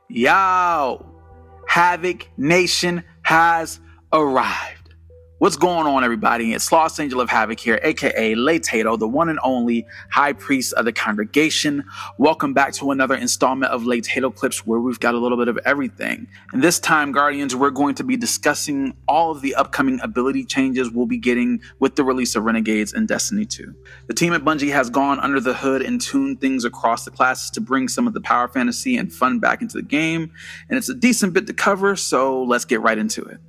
Yo, Havoc Nation has arrived. What's going on, everybody? It's Lost Angel of Havoc here, aka Letato, the one and only High Priest of the Congregation. Welcome back to another installment of Letato Clips, where we've got a little bit of everything. And this time, Guardians, we're going to be discussing all of the upcoming ability changes we'll be getting with the release of Renegades and Destiny 2. The team at Bungie has gone under the hood and tuned things across the classes to bring some of the power fantasy and fun back into the game. And it's a decent bit to cover, so let's get right into it.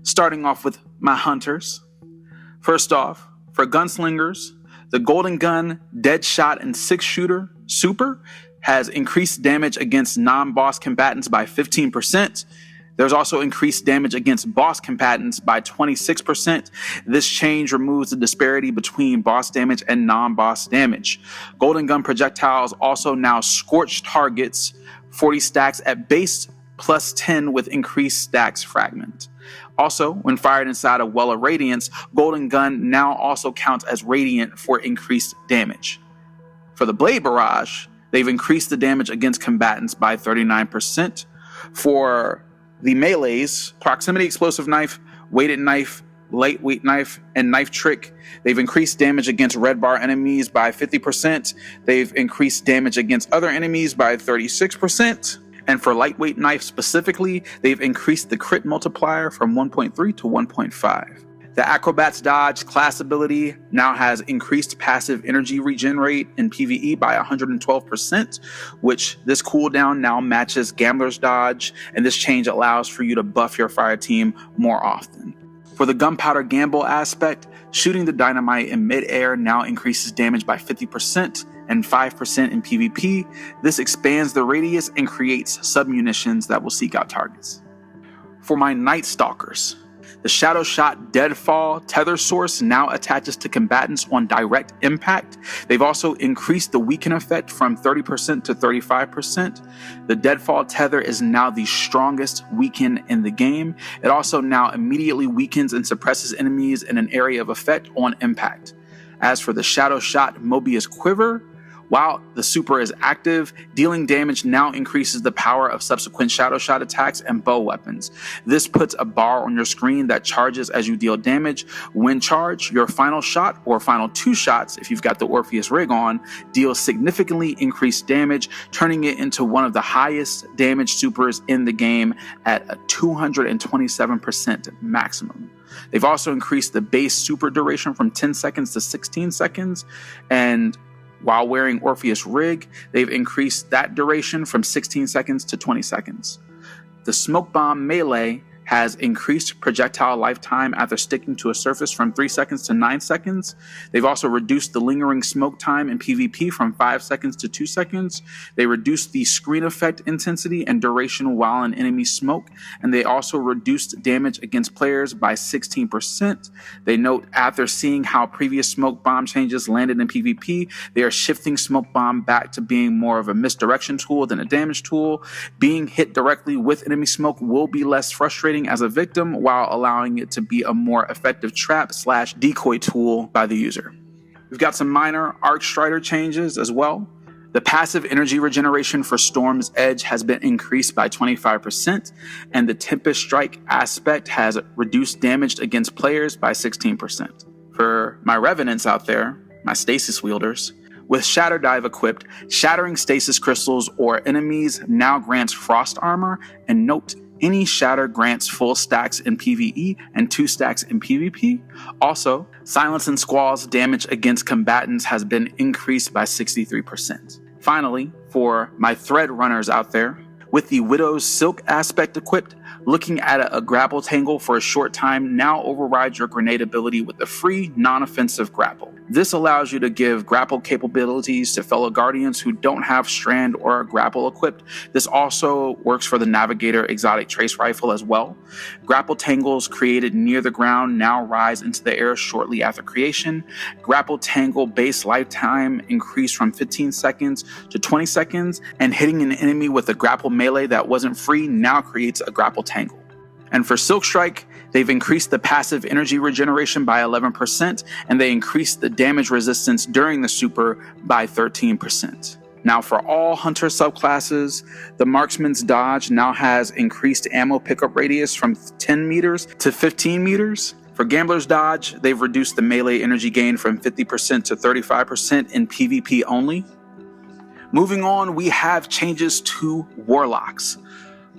Starting off with my hunters. First off, for gunslingers, the Golden Gun, Deadshot, and 6-shooter Super has increased damage against non-boss combatants by 15%. There's also increased damage against boss combatants by 26%. This change removes the disparity between boss damage and non-boss damage. Golden Gun projectiles also now scorch targets 40 stacks at base plus 10 with increased stacks fragment. Also, when fired inside a Well of Radiance, Golden Gun now also counts as Radiant for increased damage. For the Blade Barrage, they've increased the damage against combatants by 39%. For the melees, Proximity Explosive Knife, Weighted Knife, Lightweight Knife, and Knife Trick, they've increased damage against red bar enemies by 50%. They've increased damage against other enemies by 36%. And for Lightweight Knife specifically, they've increased the crit multiplier from 1.3 to 1.5. The Acrobat's Dodge class ability now has increased passive energy regen rate in PvE by 112%, which this cooldown now matches Gambler's Dodge, and this change allows for you to buff your fire team more often. For the Gunpowder Gamble aspect, shooting the dynamite in mid-air now increases damage by 50%, and 5% in PvP. This expands the radius and creates submunitions that will seek out targets. For my Night Stalkers, the Shadow Shot Deadfall tether source now attaches to combatants on direct impact. They've also increased the weaken effect from 30% to 35%. The Deadfall tether is now the strongest weaken in the game. It also now immediately weakens and suppresses enemies in an area of effect on impact. As for the Shadow Shot Mobius Quiver, while the super is active, dealing damage now increases the power of subsequent Shadow Shot attacks and bow weapons. This puts a bar on your screen that charges as you deal damage. When charged, your final shot or final 2 shots, if you've got the Orpheus rig on, deals significantly increased damage, turning it into one of the highest damage supers in the game at a 227% maximum. They've also increased the base super duration from 10 seconds to 16 seconds, and while wearing Orpheus Rig, they've increased that duration from 16 seconds to 20 seconds. The Smoke Bomb Melee has increased projectile lifetime after sticking to a surface from 3 seconds to 9 seconds. They've also reduced the lingering smoke time in PvP from 5 seconds to 2 seconds. They reduced the screen effect intensity and duration while an enemy smoke, and they also reduced damage against players by 16%. They note after seeing how previous smoke bomb changes landed in PvP, they are shifting smoke bomb back to being more of a misdirection tool than a damage tool. Being hit directly with enemy smoke will be less frustrating as a victim, while allowing it to be a more effective trap/decoy tool by the user. We've got some minor Arc Strider changes as well. The passive energy regeneration for Storm's Edge has been increased by 25%, and the Tempest Strike aspect has reduced damage against players by 16%. For my Revenants out there, my Stasis Wielders, with Shatter Dive equipped, shattering stasis crystals or enemies now grants Frost Armor, and note, any shatter grants full stacks in PvE and 2 stacks in PvP. Also, Silence and Squall's damage against combatants has been increased by 63%. Finally, for my Thread Runners out there, with the Widow's Silk aspect equipped, looking at a grapple tangle for a short time now overrides your grenade ability with a free, non-offensive grapple. This allows you to give grapple capabilities to fellow Guardians who don't have Strand or grapple equipped. This also works for the Navigator Exotic Trace Rifle as well. Grapple tangles created near the ground now rise into the air shortly after creation. Grapple tangle base lifetime increased from 15 seconds to 20 seconds, and hitting an enemy with a grapple melee that wasn't free now creates a grapple tangle. And for Silk Strike, they've increased the passive energy regeneration by 11%, and they increased the damage resistance during the super by 13%. Now for all hunter subclasses, the marksman's dodge now has increased ammo pickup radius from 10 meters to 15 meters. For gambler's dodge, they've reduced the melee energy gain from 50% to 35% in PvP only. Moving on, we have changes to warlocks.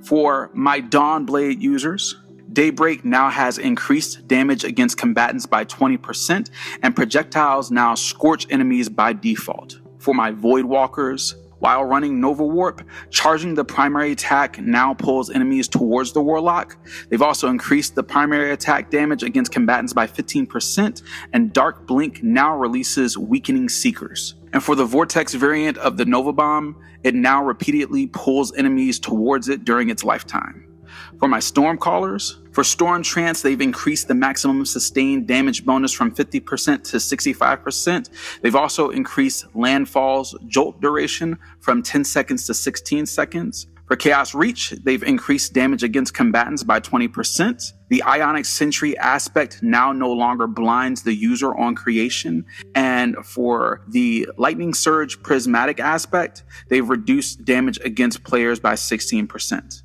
For my Dawnblade users, Daybreak now has increased damage against combatants by 20%, and projectiles now scorch enemies by default. For my Voidwalkers, while running Nova Warp, charging the primary attack now pulls enemies towards the Warlock. They've also increased the primary attack damage against combatants by 15%, and Dark Blink now releases Weakening Seekers. And for the Vortex variant of the Nova Bomb, it now repeatedly pulls enemies towards it during its lifetime. For my Stormcallers, for Storm Trance, they've increased the maximum sustained damage bonus from 50% to 65%. They've also increased Landfall's jolt duration from 10 seconds to 16 seconds. For Chaos Reach, they've increased damage against combatants by 20%. The Ionic Sentry aspect now no longer blinds the user on creation. And for the Lightning Surge Prismatic aspect, they've reduced damage against players by 16%.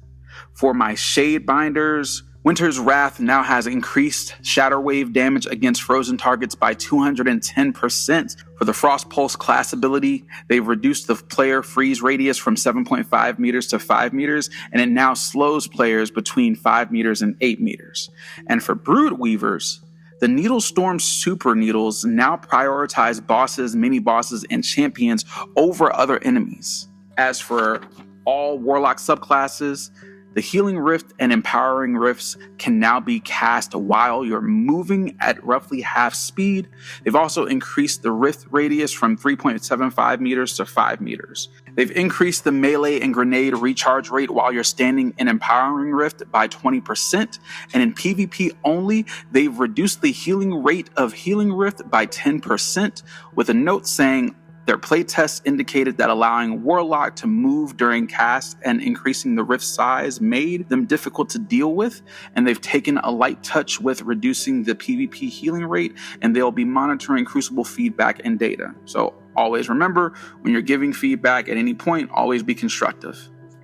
For my Shade Binders, Winter's Wrath now has increased Shatter Wave damage against frozen targets by 210%. For the Frost Pulse class ability, they've reduced the player freeze radius from 7.5 meters to 5 meters, and it now slows players between 5 meters and 8 meters. And for Brood Weavers, the Needle Storm Super Needles now prioritize bosses, mini-bosses, and champions over other enemies. As for all Warlock subclasses, the Healing Rift and Empowering Rifts can now be cast while you're moving at roughly half speed. They've also increased the Rift radius from 3.75 meters to 5 meters. They've increased the melee and grenade recharge rate while you're standing in Empowering Rift by 20%. And in PvP only, they've reduced the healing rate of Healing Rift by 10%, with a note saying, their playtest indicated that allowing Warlock to move during cast and increasing the rift size made them difficult to deal with, and they've taken a light touch with reducing the PvP healing rate, and they'll be monitoring Crucible feedback and data. So always remember, when you're giving feedback at any point, always be constructive.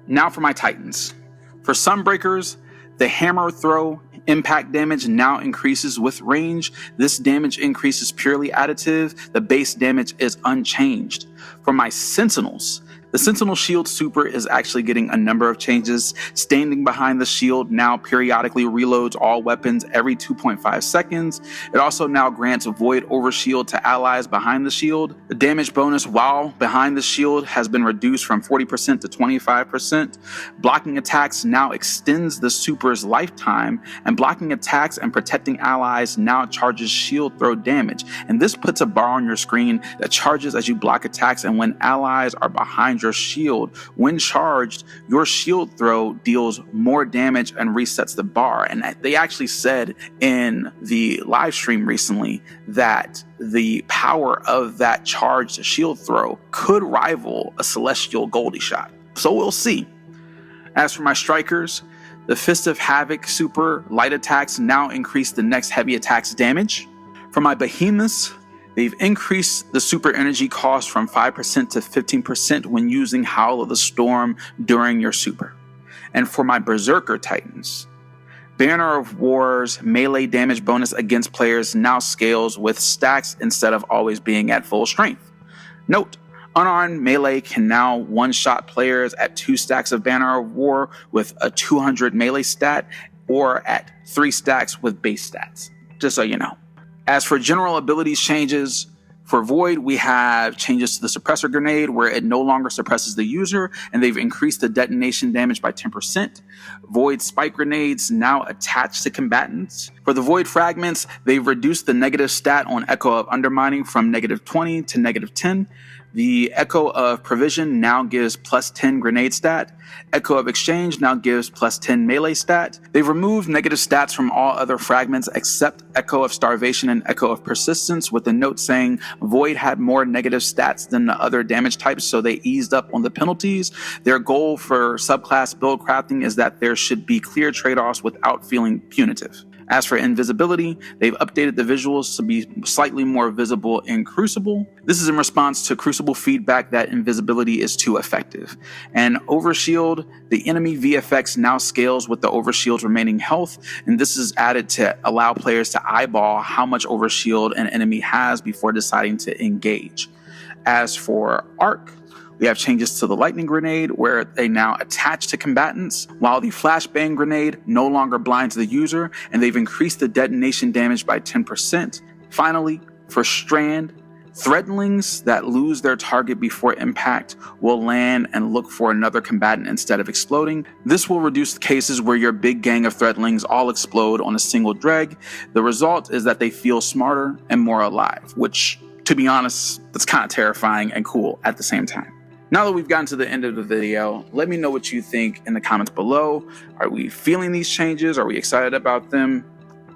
Now for my Titans. For Sunbreakers, the hammer throw impact damage now increases with range. This damage increase is purely additive. The base damage is unchanged. For my Sentinels, the Sentinel Shield Super is actually getting a number of changes. Standing behind the shield now periodically reloads all weapons every 2.5 seconds. It also now grants Void Overshield to allies behind the shield. The damage bonus while behind the shield has been reduced from 40% to 25%. Blocking attacks now extends the Super's lifetime, and blocking attacks and protecting allies now charges shield throw damage. And this puts a bar on your screen that charges as you block attacks, and when allies are behind your shield, when charged, your shield throw deals more damage and resets the bar. And they actually said in the live stream recently that the power of that charged shield throw could rival a Celestial Goldie shot. So we'll see. As for my Strikers, the Fist of Havoc super light attacks now increase the next heavy attacks damage. For my Behemoths, they've increased the super energy cost from 5% to 15% when using Howl of the Storm during your super. And for my Berserker Titans, Banner of War's melee damage bonus against players now scales with stacks instead of always being at full strength. Note, unarmed melee can now one-shot players at 2 stacks of Banner of War with a 200 melee stat, or at 3 stacks with base stats, just so you know. As for general abilities changes, for Void, we have changes to the Suppressor Grenade, where it no longer suppresses the user, and they've increased the detonation damage by 10%. Void Spike Grenades now attach to combatants. For the Void Fragments, they've reduced the negative stat on Echo of Undermining from -20 to -10. The Echo of Provision now gives +10 grenade stat. Echo of Exchange now gives +10 melee stat. They've removed negative stats from all other fragments except Echo of Starvation and Echo of Persistence, with a note saying Void had more negative stats than the other damage types, so they eased up on the penalties. Their goal for subclass build crafting is that there should be clear trade-offs without feeling punitive. As for invisibility, they've updated the visuals to be slightly more visible in Crucible. This is in response to Crucible feedback that invisibility is too effective. And Overshield, the enemy VFX now scales with the Overshield's remaining health, and this is added to allow players to eyeball how much Overshield an enemy has before deciding to engage. As for Arc, we have changes to the lightning grenade where they now attach to combatants, while the flashbang grenade no longer blinds the user, and they've increased the detonation damage by 10%. Finally, for Strand, threadlings that lose their target before impact will land and look for another combatant instead of exploding. This will reduce the cases where your big gang of threadlings all explode on a single dreg. The result is that they feel smarter and more alive, which, to be honest, that's kind of terrifying and cool at the same time. Now that we've gotten to the end of the video, let me know what you think in the comments below. Are we feeling these changes? Are we excited about them?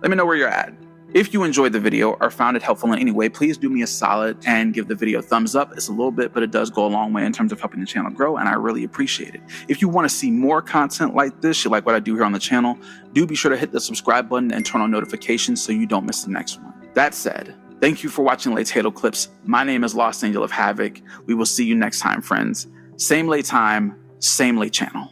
Let me know where you're at. If you enjoyed the video or found it helpful in any way, please do me a solid and give the video a thumbs up. It's a little bit, but it does go a long way in terms of helping the channel grow, and I really appreciate it. If you want to see more content like this, you like what I do here on the channel, do be sure to hit the subscribe button and turn on notifications so you don't miss the next one. That said, thank you for watching Laytato Clips. My name is Lost Angel of Havoc. We will see you next time, friends. Same lay time, same lay channel.